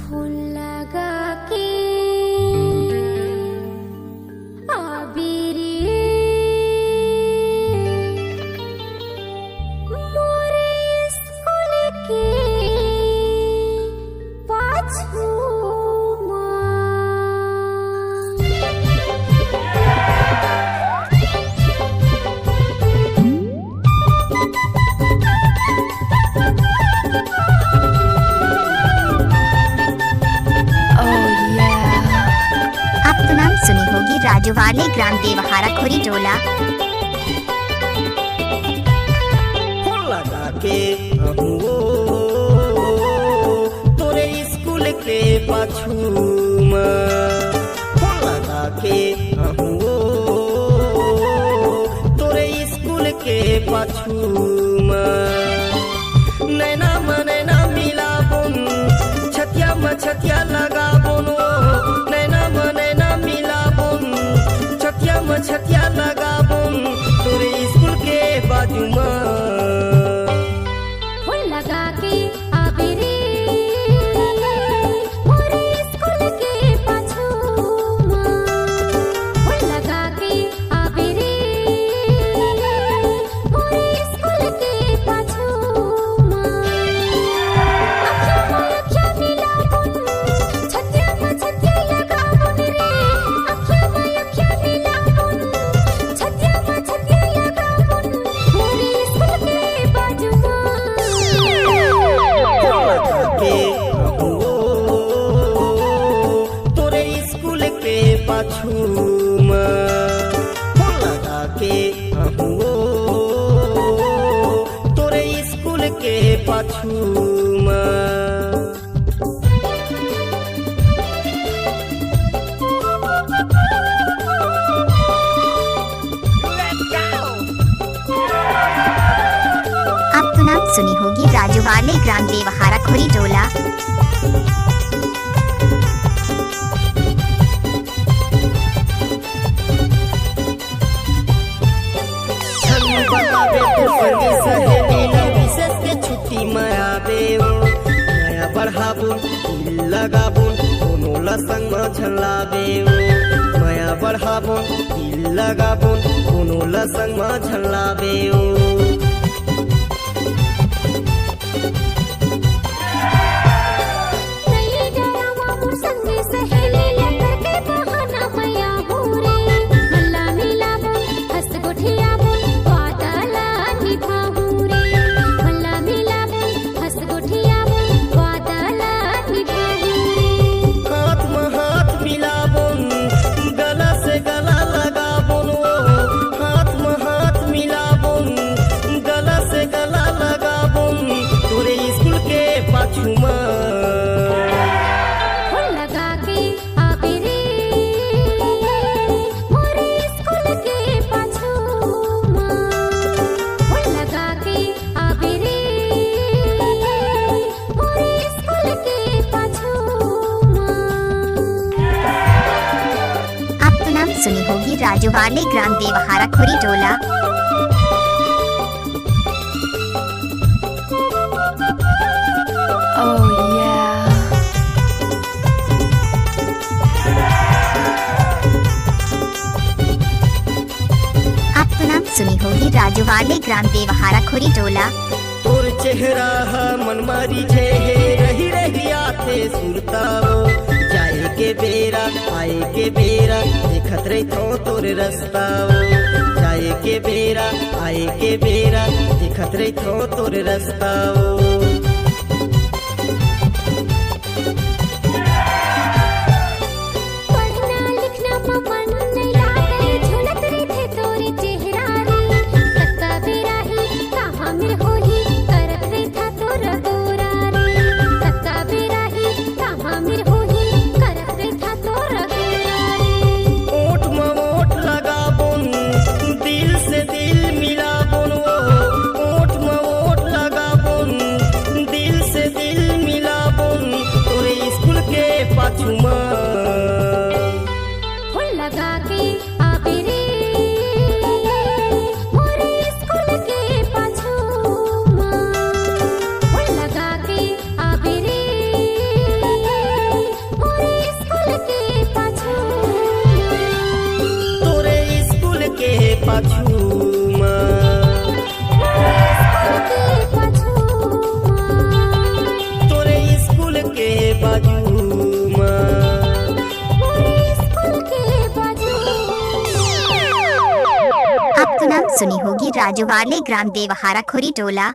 फूल लगा के आबिरी मोरे स्कूल के पाछू सुनी होगी राजूवाले ग्राम देवहारा खुरी टोला। लगा के तोरे स्कूल के पाछू लगा के तोरे स्कूल के पाछू नैना नैना मिला बोन छतिया में छतिया लगा बोनो नैना नैना मिला बोन छतिया में छतिया लगा बोन तोरे स्कूल के बाजू में फूल लगा के आबिरी मोरे स्कूल के पाछू फूल लगा के आबिरी मोरे स्कूल के पाछू अखियाँ मिला बोन छतिया में छतिया लगा बोन रे अखियाँ मिला बोन छतिया में छतिया लगा बोन मोरे स्कूल के बाजू तोरे स्कूल के पाछू लगा के तोरे स्कूल के पाछू अब तो नाम सुनी होगी राजूवाले ग्राम देवहारा खुरी टोला। विशेष के छुट्टी में आवे नया बढ़ाबो लगाबो दोनों लसंग में झलावे नया बढ़ाबो लगाबो दोनों लसंग में झलावे सुनी होगी राजूवाले ग्राम देवहारा खुरी टोला। अब तो नाम सुनी होगी राजूवाले ग्राम देवहारा खुरी टोला। तोर चेहरा मन मारी छे रही रही आते सुरताओ जाए के बेरा आए के बेरा देखत रही थो तोर रस्ताओ जाए के बेरा आए के बेरा देखत रही थो तोर रस्ताओ सुनी होगी राजू वाले ग्राम देवहारा खुरी टोला।